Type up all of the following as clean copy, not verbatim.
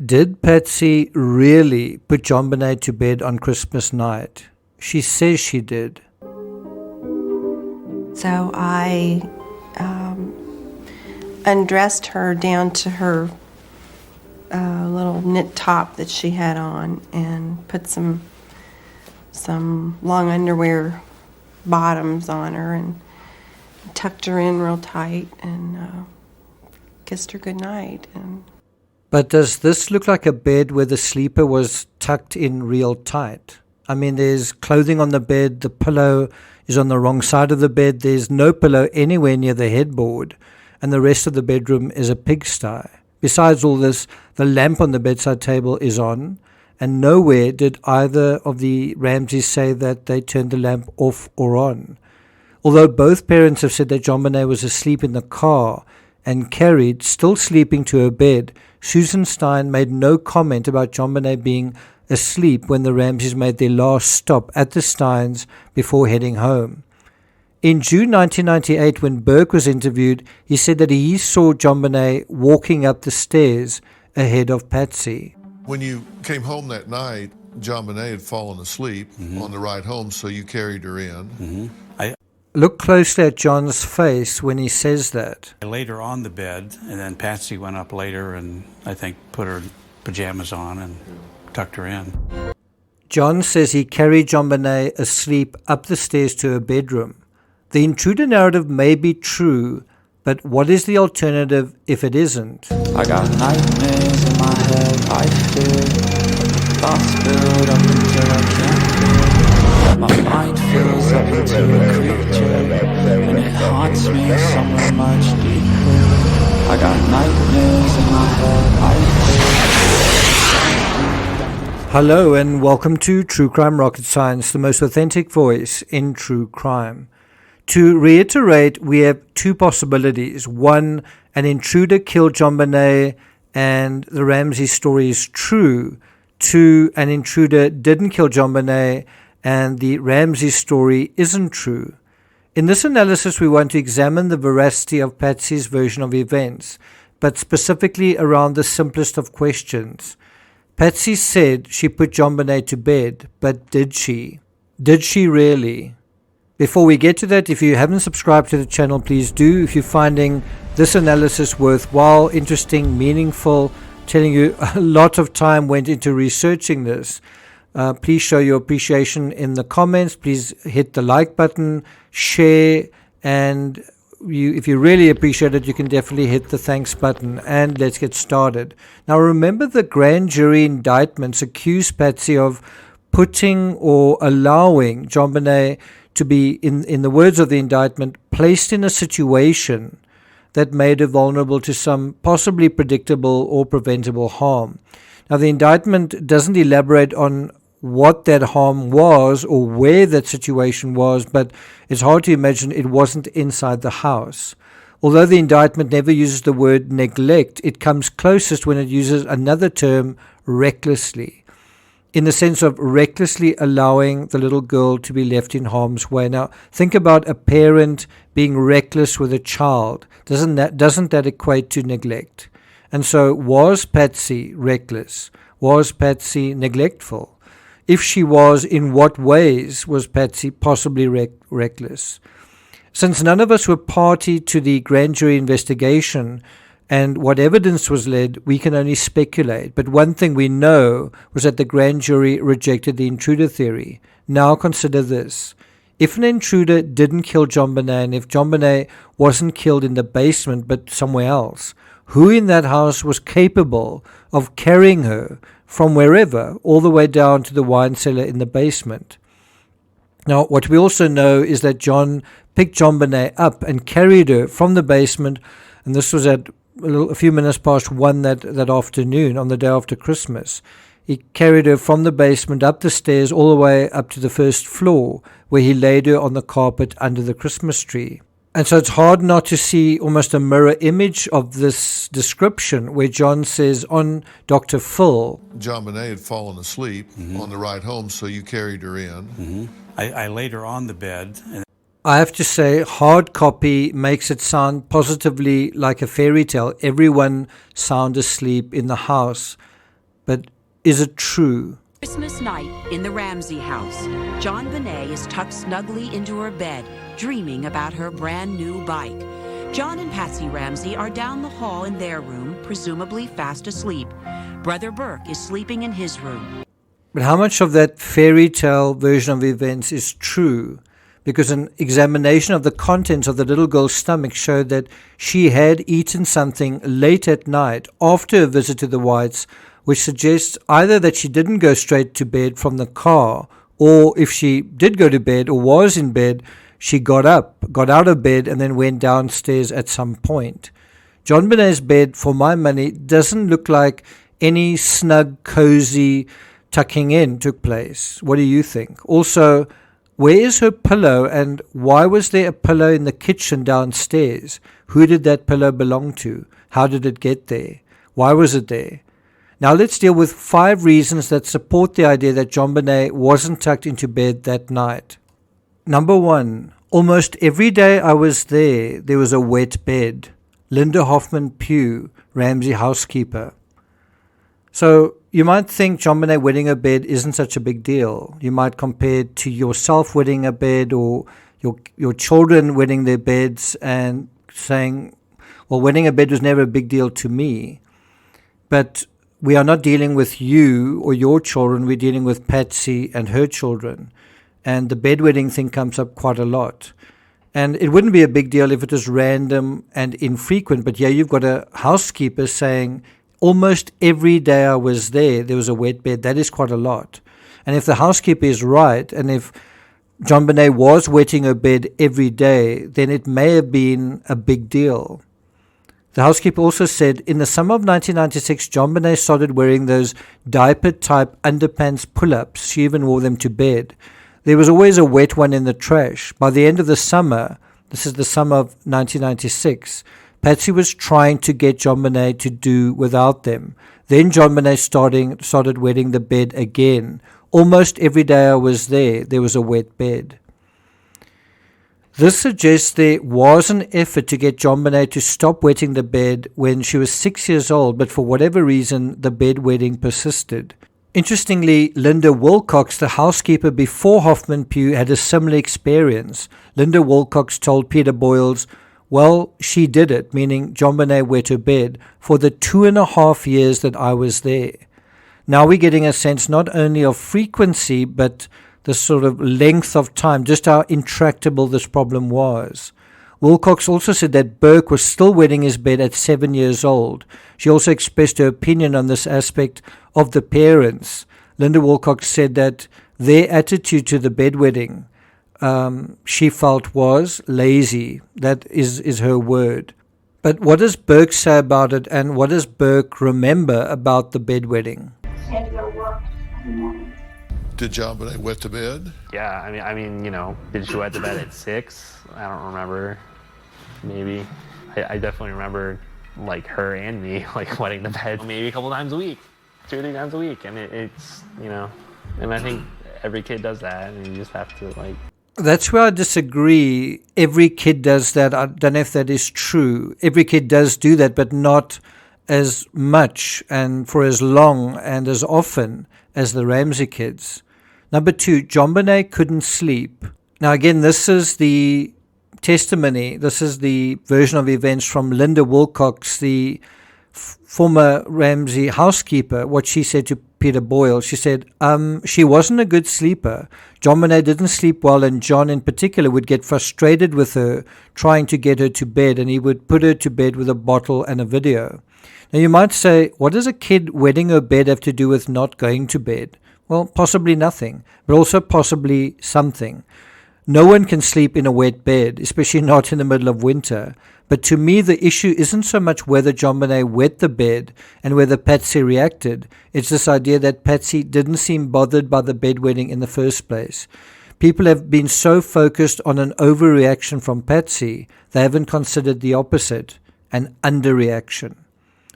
Did Patsy really put JonBenet to bed on Christmas night? She says she did. So I undressed her down to her little knit top that she had on and put some long underwear bottoms on her and tucked her in real tight and kissed her goodnight. But does this look like a bed where the sleeper was tucked in real tight? I mean, there's clothing on the bed, the pillow is on the wrong side of the bed, there's no pillow anywhere near the headboard, and the rest of the bedroom is a pigsty. Besides all this, the lamp on the bedside table is on, and nowhere did either of the Ramseys say that they turned the lamp off or on. Although both parents have said that JonBenet was asleep in the car and carried, still sleeping, to her bed, Susan Stein made no comment about JonBenet being asleep when the Ramseys made their last stop at the Steins before heading home. In June 1998, when Burke was interviewed, he said that he saw JonBenet walking up the stairs ahead of Patsy. When you came home that night, JonBenet had fallen asleep on the ride home, so you carried her in. Look closely at John's face when he says that. I laid her on the bed, and then Patsy went up later and I think put her pajamas on and tucked her in. John says he carried JonBenet asleep up the stairs to her bedroom. The intruder narrative may be true, but what is the alternative if it isn't? I got nightmares in my head, I fear. Thoughts build up until I can't breathe. My mind fills up into a creature, and it haunts me somewhere much deeper. I got nightmares in my head, I fear. Hello and welcome to True Crime Rocket Science, the most authentic voice in true crime. To reiterate, we have two possibilities. One, an intruder killed JonBenet and the Ramsey story is true. Two, an intruder didn't kill JonBenet and the Ramsey story isn't true. In this analysis, we want to examine the veracity of Patsy's version of events, but specifically around the simplest of questions. Patsy said she put JonBenet to bed, but did she? Did she really? Before we get to that, if you haven't subscribed to the channel, please do. If you're finding this analysis worthwhile, interesting, meaningful, telling you a lot of time went into researching this, please show your appreciation in the comments. Please hit the like button, share, and if you really appreciate it, you can definitely hit the thanks button. And let's get started. Now, remember, the grand jury indictments accuse Patsy of putting or allowing JonBenet to be, in the words of the indictment, placed in a situation that made her vulnerable to some possibly predictable or preventable harm. Now, the indictment doesn't elaborate on what that harm was or where that situation was, but it's hard to imagine it wasn't inside the house. Although the indictment never uses the word neglect, it comes closest when it uses another term, recklessly, in the sense of recklessly allowing the little girl to be left in harm's way. Now, think about a parent being reckless with a child. Doesn't that equate to neglect? And so, was Patsy reckless? Was Patsy neglectful? If she was, in what ways was Patsy possibly reckless? Since none of us were party to the grand jury investigation and what evidence was led, we can only speculate. But one thing we know was that the grand jury rejected the intruder theory. Now consider this. If an intruder didn't kill JonBenet, and if JonBenet wasn't killed in the basement but somewhere else, who in that house was capable of carrying her from wherever all the way down to the wine cellar in the basement? Now, what we also know is that John picked JonBenet up and carried her from the basement, and this was at a few minutes past 1 that afternoon on the day after Christmas. He carried her from the basement up the stairs all the way up to the first floor, where he laid her on the carpet under the Christmas tree. And so it's hard not to see almost a mirror image of this description where John says on Dr. Phil, JonBenet had fallen asleep on the ride home, so you carried her in. I laid her on the bed. And I have to say, hard copy makes it sound positively like a fairy tale. Everyone sound asleep in the house. But is it true? Christmas night in the Ramsey house. JONBENET is tucked snugly into her bed, dreaming about her brand new bike. John and Patsy Ramsey are down the hall in their room, presumably fast asleep. Brother Burke is sleeping in his room. But how much of that fairy tale version of events is true? Because an examination of the contents of the little girl's stomach showed that she had eaten something late at night after a visit to the Whites, which suggests either that she didn't go straight to bed from the car, or if she did go to bed or was in bed, she got out of bed, and then went downstairs at some point. JONBENET's bed, for my money, doesn't look like any snug, cozy tucking in took place. What do you think? Also, where is her pillow, and why was there a pillow in the kitchen downstairs? Who did that pillow belong to? How did it get there? Why was it there? Now let's deal with 5 reasons that support the idea that JONBENET wasn't tucked into bed that night. Number 1, almost every day I was there was a wet bed. Linda Hoffman-Pugh, Ramsey housekeeper. So you might think JONBENET wetting a bed isn't such a big deal. You might compare it to yourself wetting a bed, or your children wetting their beds and saying, well, wetting a bed was never a big deal to me. But we are not dealing with you or your children, we're dealing with Patsy and her children. And the bedwetting thing comes up quite a lot. And it wouldn't be a big deal if it was random and infrequent, but yeah, you've got a housekeeper saying, almost every day I was there was a wet bed. That is quite a lot. And if the housekeeper is right, and if JONBENET was wetting her bed every day, then it may have been a big deal. The housekeeper also said, in the summer of 1996, JONBENET started wearing those diaper-type underpants pull-ups. She even wore them to bed. There was always a wet one in the trash. By the end of the summer, this is the summer of 1996, Patsy was trying to get JONBENET to do without them. Then JONBENET started wetting the bed again. Almost every day I was there was a wet bed. This suggests there was an effort to get JONBENET to stop wetting the bed when she was 6 years old, but for whatever reason, the bedwetting persisted. Interestingly, Linda Wilcox, the housekeeper before Hoffman-Pugh, had a similar experience. Linda Wilcox told Peter Boyles, well, she did it, meaning JONBENET wet her bed, for the 2.5 years that I was there. Now we're getting a sense not only of frequency, but the sort of length of time, just how intractable this problem was. Wilcox also said that Burke was still wetting his bed at 7 years old. She also expressed her opinion on this aspect of the parents. Linda Wilcox said that their attitude to the bedwetting, she felt, was lazy. That is her word. But what does Burke say about it, and what does Burke remember about the bedwetting? Had to go to work every morning. Did JONBENET wet the bed? Yeah, I mean, did she wet the bed at 6? I don't remember. Maybe. I definitely remember, like, her and me, like, wetting the bed maybe a couple times a week, 2 or 3 times a week. And it's, and I think every kid does that, and you just have to, like... That's where I disagree. Every kid does that. I don't know if that is true. Every kid does do that, but not as much and for as long and as often as the Ramsey kids. Number 2, JONBENET couldn't sleep. Now again, this is the testimony, this is the version of events from Linda Wilcox, the former Ramsey housekeeper, what she said to Peter Boyle. She said, she wasn't a good sleeper. JONBENET didn't sleep well, and John in particular would get frustrated with her trying to get her to bed, and he would put her to bed with a bottle and a video. Now you might say, what does a kid wetting her bed have to do with not going to bed? Well, possibly nothing, but also possibly something. No one can sleep in a wet bed, especially not in the middle of winter. But to me, the issue isn't so much whether JONBENET wet the bed and whether Patsy reacted. It's this idea that Patsy didn't seem bothered by the bedwetting in the first place. People have been so focused on an overreaction from Patsy, they haven't considered the opposite, an underreaction.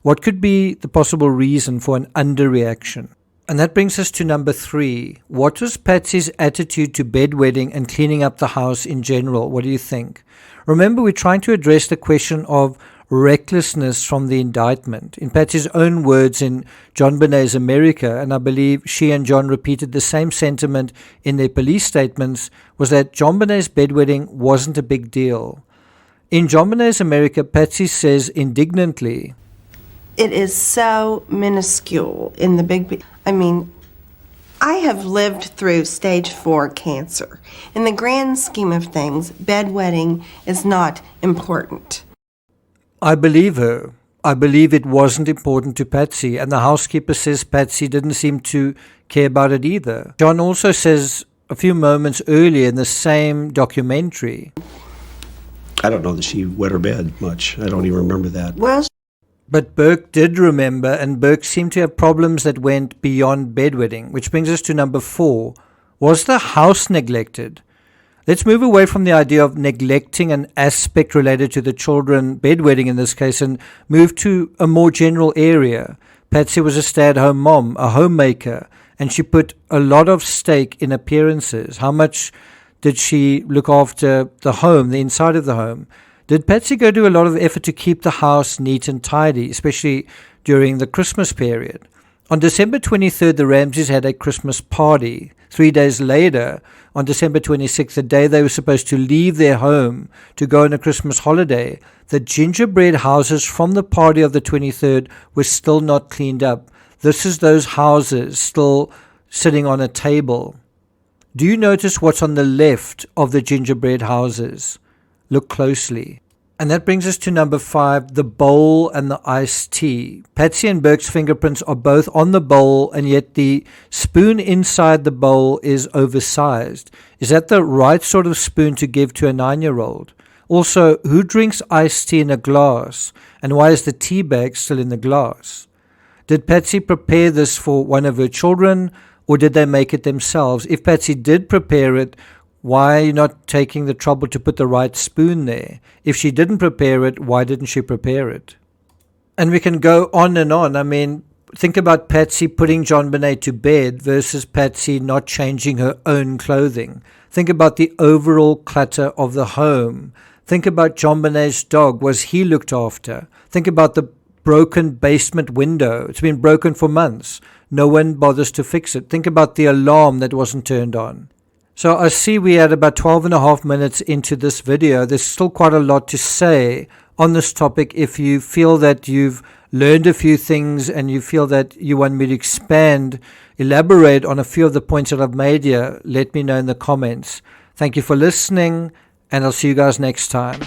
What could be the possible reason for an underreaction? And that brings us to number 3. What was Patsy's attitude to bedwetting and cleaning up the house in general? What do you think? Remember, we're trying to address the question of recklessness from the indictment. In Patsy's own words in JONBENET's America, and I believe she and John repeated the same sentiment in their police statements, was that JONBENET's bedwetting wasn't a big deal. In JONBENET's America, Patsy says indignantly, It is so minuscule in the big... I have lived through stage 4 cancer. In the grand scheme of things, bedwetting is not important. I believe her. I believe it wasn't important to Patsy, and the housekeeper says Patsy didn't seem to care about it either. John also says a few moments earlier in the same documentary, I don't know that she wet her bed much. I don't even remember that. Well, but Burke did remember, and Burke seemed to have problems that went beyond bedwetting, which brings us to number 4. Was the house neglected? Let's move away from the idea of neglecting an aspect related to the children, bedwetting in this case, and move to a more general area. Patsy was a stay-at-home mom, a homemaker, and she put a lot of stake in appearances. How much did she look after the home, the inside of the home? Did Patsy go to a lot of effort to keep the house neat and tidy, especially during the Christmas period? On December 23rd, the Ramseys had a Christmas party. 3 days later, on December 26th, the day they were supposed to leave their home to go on a Christmas holiday, the gingerbread houses from the party of the 23rd were still not cleaned up. This is those houses still sitting on a table. Do you notice what's on the left of the gingerbread houses? Look closely. And that brings us to number 5, the bowl and the iced tea. Patsy and Burke's fingerprints are both on the bowl, and yet the spoon inside the bowl is oversized. Is that the right sort of spoon to give to a 9-year-old? Also, who drinks iced tea in a glass? And why is the tea bag still in the glass? Did Patsy prepare this for one of her children, or did they make it themselves? If Patsy did prepare it, why are you not taking the trouble to put the right spoon there? If she didn't prepare it, why didn't she prepare it? And we can go on and on. Think about Patsy putting JONBENET to bed versus Patsy not changing her own clothing. Think about the overall clutter of the home. Think about JONBENET's dog. Was he looked after? Think about the broken basement window. It's been broken for months. No one bothers to fix it. Think about the alarm that wasn't turned on. So I see we are about 12 and a half minutes into this video. There's still quite a lot to say on this topic. If you feel that you've learned a few things and you feel that you want me to elaborate on a few of the points that I've made here, let me know in the comments. Thank you for listening, and I'll see you guys next time.